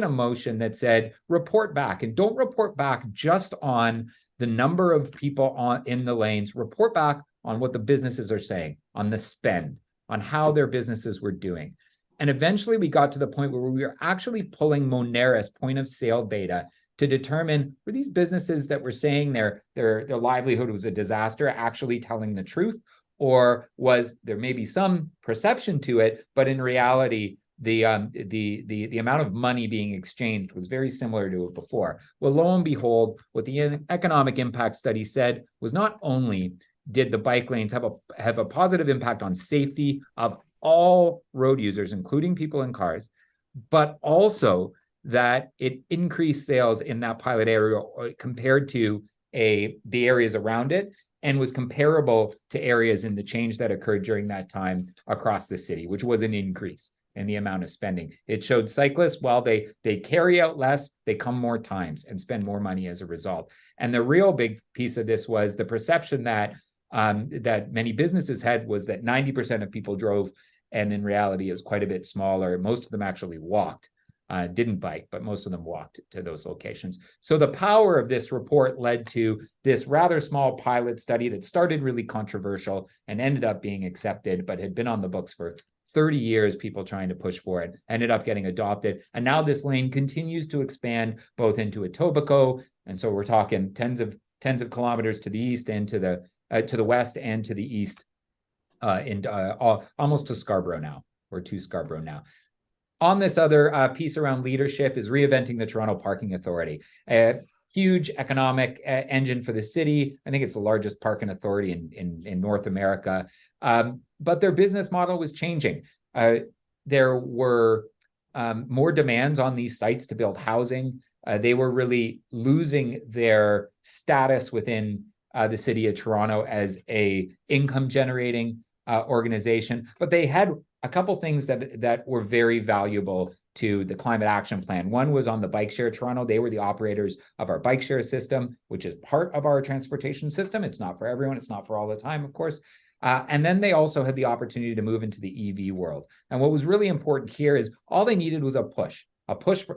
a motion that said, report back, and don't report back just on the number of people in the lanes. Report back on what the businesses are saying, on the spend, on how their businesses were doing. And eventually we got to the point where we were actually pulling Moneris point of sale data to determine, were these businesses that were saying their livelihood was a disaster actually telling the truth, or was there maybe some perception to it, but in reality, the amount of money being exchanged was very similar to it before. Well, lo and behold, what the economic impact study said was not only did the bike lanes have a positive impact on safety of all road users, including people in cars, but also that it increased sales in that pilot area compared to the areas around it, and was comparable to areas in the change that occurred during that time across the city, which was an increase in the amount of spending. It showed cyclists, while they carry out less, they come more times and spend more money as a result. And the real big piece of this was the perception that many businesses had was that 90% of people drove, and in reality it was quite a bit smaller. Most of them actually walked, didn't bike, but most of them walked to those locations. So the power of this report led to this rather small pilot study that started really controversial and ended up being accepted, but had been on the books for 30 years, people trying to push for it, ended up getting adopted. And now this lane continues to expand both into Etobicoke, and so we're talking tens of kilometers to the east and to the west and to the east, almost to Scarborough now, or to Scarborough now. On this other piece around leadership is reinventing the Toronto Parking Authority, a huge economic engine for the city. I think it's the largest parking authority in North America. But their business model was changing. There were more demands on these sites to build housing. They were really losing their status within the city of Toronto as a income generating organization. But they had a couple things that were very valuable to the climate action plan. One was on the Bike Share Toronto. They were the operators of our bike share system, which is part of our transportation system. It's not for everyone. It's not for all the time, of course. And then they also had the opportunity to move into the EV world. And what was really important here is all they needed was a push.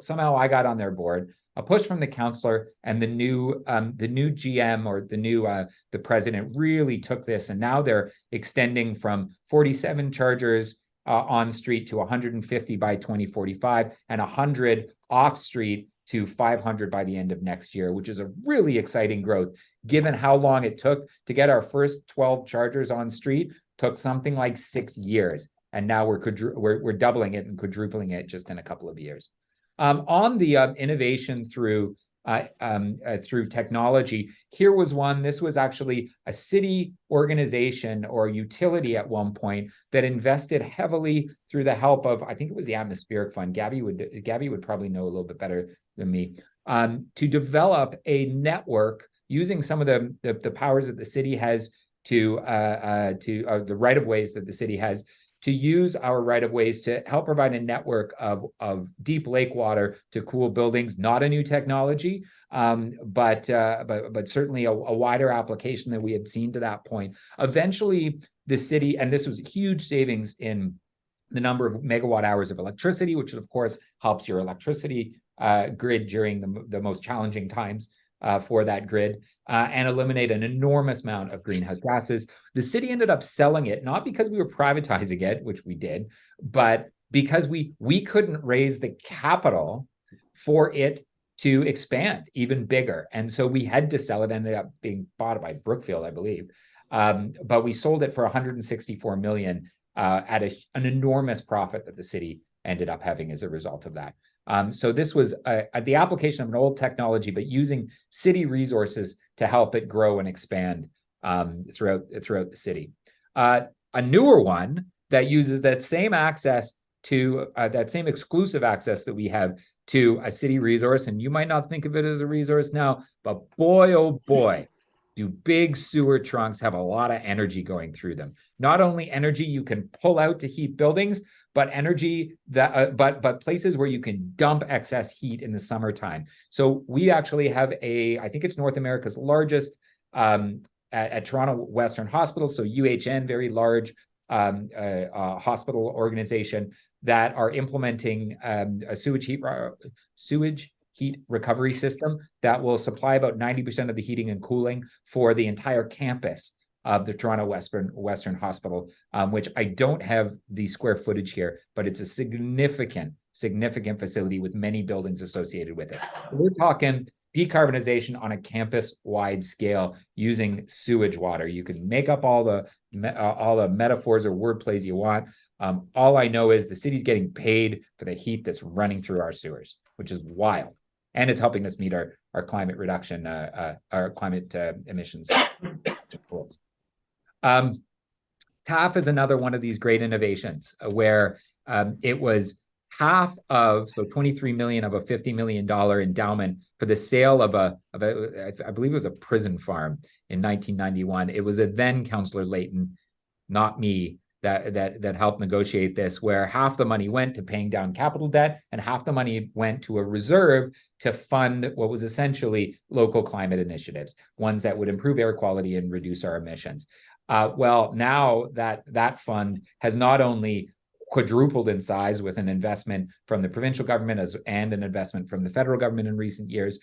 Somehow I got on their board, a push from the councillor, and the new GM, or the president, really took this. And now they're extending from 47 chargers on street to 150 by 2045 and 100 off street to 500 by the end of next year, which is a really exciting growth, given how long it took to get our first 12 chargers on street. Took something like 6 years, and now we're doubling it and quadrupling it just in a couple of years. On the innovation through technology, here was one. This was actually a city organization or utility at one point that invested heavily through the help of, I think it was the Atmospheric Fund. Gabby would probably know a little bit better than me. to develop a network using some of the powers that the city has to the right of ways that the city has to use our right of ways to help provide a network of deep lake water to cool buildings. Not a new technology, but certainly a wider application than we had seen to that point. Eventually, the city, and this was huge savings in the number of megawatt hours of electricity, which of course helps your electricity grid during the most challenging times for that grid, and eliminate an enormous amount of greenhouse gases. The city ended up selling it, not because we were privatizing it, which we did, but because we couldn't raise the capital for it to expand even bigger. And so we had to sell it, ended up being bought by Brookfield, I believe. But we sold it for 164 million at an enormous profit that the city ended up having as a result of that. So this was the application of an old technology, but using city resources to help it grow and expand throughout the city. A newer one that uses that same access to that same exclusive access that we have to a city resource, and you might not think of it as a resource now, but boy, oh boy, do big sewer trunks have a lot of energy going through them. Not only energy you can pull out to heat buildings, but energy that but places where you can dump excess heat in the summertime. So we actually have I think it's North America's largest at Toronto Western Hospital, so UHN, very large hospital organization that are implementing a sewage heat recovery system that will supply about 90% of the heating and cooling for the entire campus of the Toronto Western Hospital, which I don't have the square footage here, but it's a significant facility with many buildings associated with it. We're talking decarbonization on a campus-wide scale using sewage water. You can make up all the metaphors or word plays you want. All I know is the city's getting paid for the heat that's running through our sewers, which is wild. And it's helping us meet our climate reduction, our climate emissions goals. TAF is another one of these great innovations where it was half of, so 23 million of a $50 million endowment for the sale of I believe it was a prison farm in 1991. It was a then Councillor Layton, not me, that helped negotiate this, where half the money went to paying down capital debt and half the money went to a reserve to fund what was essentially local climate initiatives, ones that would improve air quality and reduce our emissions. Well, now that fund has not only quadrupled in size with an investment from the provincial government and an investment from the federal government in recent years.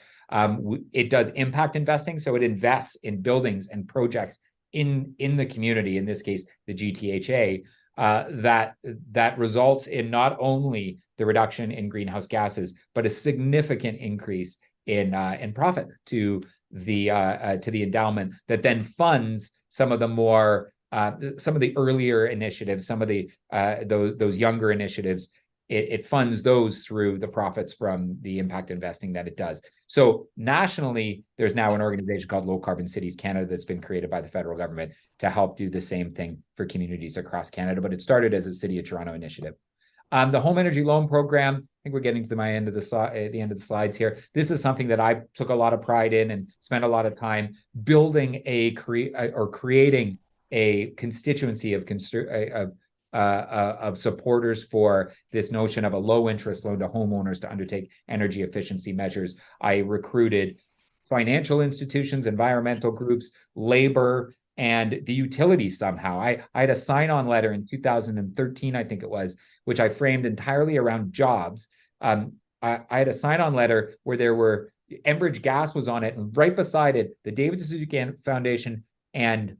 It does impact investing, so it invests in buildings and projects in the community, in this case, the GTHA, that results in not only the reduction in greenhouse gases, but a significant increase in profit to the endowment that then funds some of the more some of the earlier initiatives, some of the those younger initiatives. It funds those through the profits from the impact investing that it does. So nationally, there's now an organization called Low Carbon Cities Canada that's been created by the federal government to help do the same thing for communities across Canada, but it started as a City of Toronto initiative. The Home Energy Loan Program, I think we're getting to the end of the slides here. This is something that I took a lot of pride in and spent a lot of time building creating a constituency of supporters for this notion of a low interest loan to homeowners to undertake energy efficiency measures. I recruited financial institutions, environmental groups, labor, and the utilities somehow. I had a sign-on letter in 2013, I think it was, which I framed entirely around jobs. I had a sign-on letter where there were, Enbridge Gas was on it, and right beside it, the David Suzuki Foundation and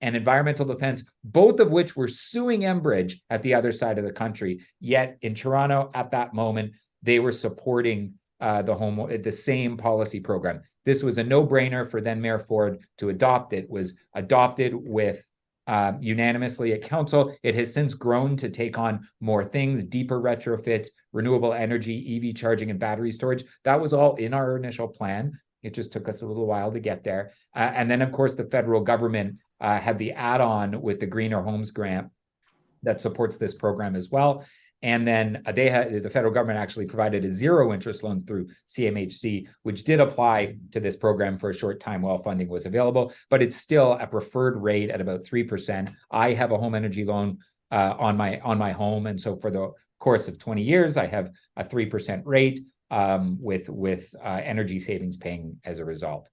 Environmental Defense, both of which were suing Enbridge at the other side of the country. Yet in Toronto at that moment, they were supporting the same policy program. This was a no-brainer for then Mayor Ford to adopt. It was adopted with unanimously at council. It has since grown to take on more things, deeper retrofits, renewable energy, EV charging, and battery storage. That was all in our initial plan. It just took us a little while to get there. And then, of course, the federal government had the add-on with the Greener Homes Grant that supports this program as well. And then the federal government actually provided a zero interest loan through CMHC, which did apply to this program for a short time while funding was available, but it's still a preferred rate at about 3%. I have a home energy loan on my home, and so for the course of 20 years, I have a 3% rate with energy savings paying as a result.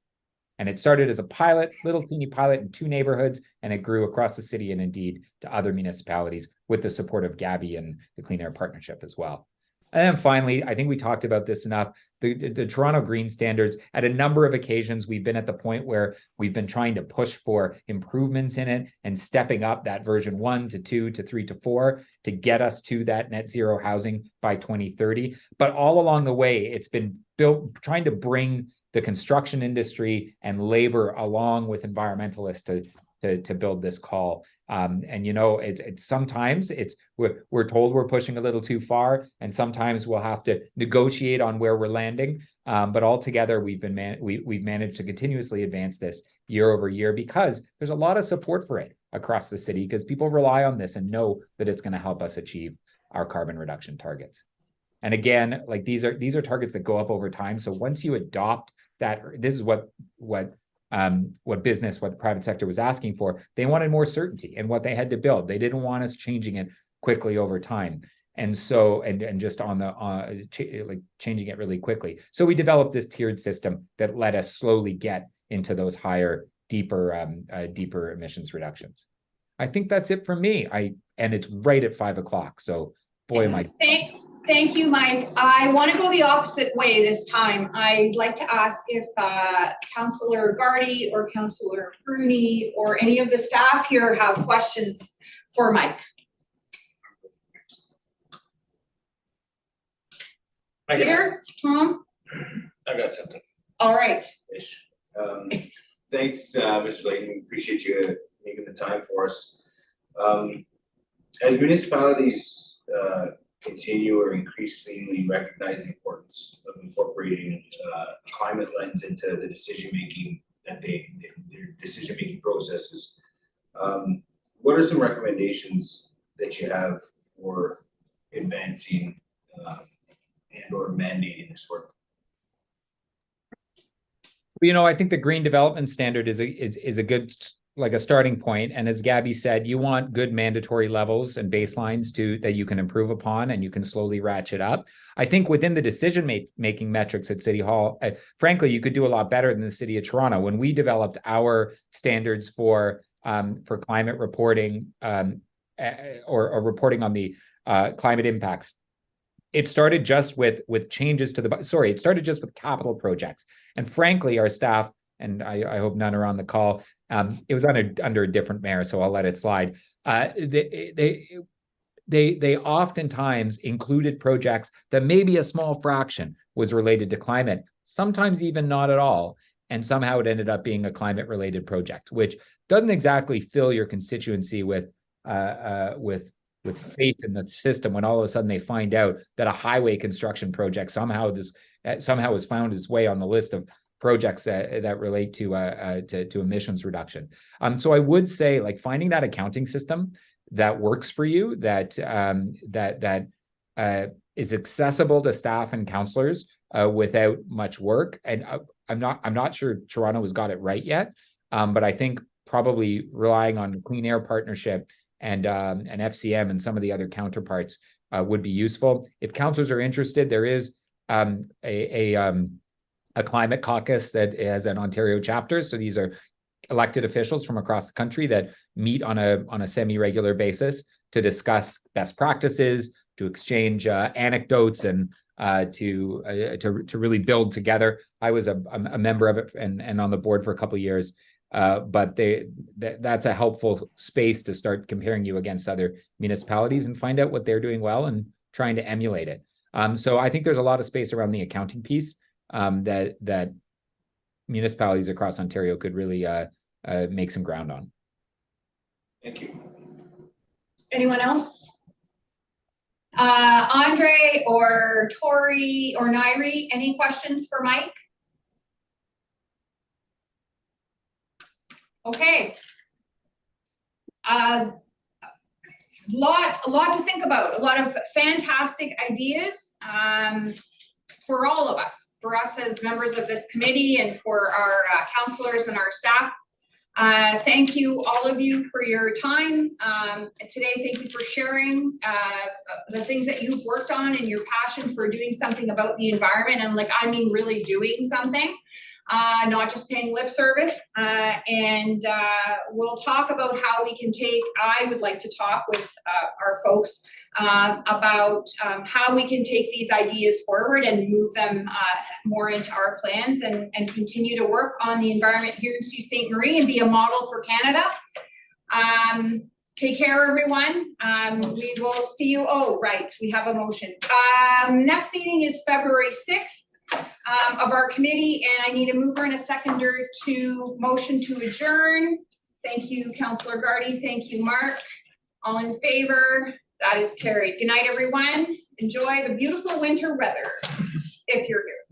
And it started as a pilot, little teeny pilot in 2 neighborhoods, and it grew across the city and indeed to other municipalities with the support of Gabby and the Clean Air Partnership as well. And then finally, I think we talked about this enough, the Toronto Green Standards, at a number of occasions, we've been at the point where we've been trying to push for improvements in it and stepping up that version 1 to 2 to 3 to 4 to get us to that net zero housing by 2030. But all along the way, it's been built, trying to bring the construction industry and labor along with environmentalists to build this call. And you know, it's sometimes we're told we're pushing a little too far, and sometimes we'll have to negotiate on where we're landing. But altogether, we've managed to continuously advance this year over year because there's a lot of support for it across the city, because people rely on this and know that it's going to help us achieve our carbon reduction targets. And again, like these are targets that go up over time. So once you adopt that, this is what the private sector was asking for. They wanted more certainty in what they had to build. They didn't want us changing it quickly over time. And so, and just like changing it really quickly. So we developed this tiered system that let us slowly get into those higher, deeper emissions reductions. I think that's it for me. And it's right at 5 o'clock. So boy, am I. Thank you, Mike. I want to go the opposite way this time. I'd like to ask if Councillor Gardy or Councillor Bruni or any of the staff here have questions for Mike. Peter, Tom? I got something. All right. Ish. Thanks, Mr. Layton. Appreciate you making the time for us. As municipalities continue or increasingly recognize the importance of incorporating a climate lens into the decision-making their decision-making processes, what are some recommendations that you have for advancing and or mandating this work? You know, I think the Green Development Standard is a good, like a starting point. And as Gabby said, you want good mandatory levels and baselines that you can improve upon and you can slowly ratchet up. I think within the decision-making metrics at City Hall, frankly, you could do a lot better than the City of Toronto. When we developed our standards for climate reporting or reporting on the climate impacts, it started just with changes to it started just with capital projects. And frankly, our staff, and I hope none are on the call, it was under a different mayor, so I'll let it slide. They oftentimes included projects that maybe a small fraction was related to climate, sometimes even not at all. And somehow it ended up being a climate related project, which doesn't exactly fill your constituency with faith in the system when all of a sudden they find out that a highway construction project somehow has found its way on the list of projects that relate to emissions reduction. So I would say, like, finding that accounting system that works for you, that is accessible to staff and councillors without much work. And I'm not sure Toronto has got it right yet, but I think probably relying on the Clean Air Partnership and FCM and some of the other counterparts would be useful. If councillors are interested, there is a climate caucus that has an Ontario chapter. So these are elected officials from across the country that meet on a semi-regular basis to discuss best practices, to exchange anecdotes, and to really build together. I was a member of it and on the board for a couple of years. But that's a helpful space to start comparing you against other municipalities and find out what they're doing well and trying to emulate it. So I think there's a lot of space around the accounting piece that municipalities across Ontario could really make some ground on. Thank you. Anyone else? Andre or Tori or Nairi, any questions for Mike? Okay. a lot to think about, a lot of fantastic ideas for all of us, for us as members of this committee and for our counselors and our staff. Thank you, all of you, for your time today. Thank you for sharing the things that you've worked on and your passion for doing something about the environment, and like, I mean, really doing something. Not just paying lip service, and we'll talk about how we can I would like to talk with our folks about how we can take these ideas forward and move them more into our plans and continue to work on the environment here in Sault Ste. Marie and be a model for Canada. Take care, everyone. We will see you. Oh, right, we have a motion. Next meeting is February 6th. Of our committee, and I need a mover and a seconder to motion to adjourn. Thank you, Councillor Gardy. Thank you, Mark. All in favor? That is carried. Good night, everyone. Enjoy the beautiful winter weather if you're here.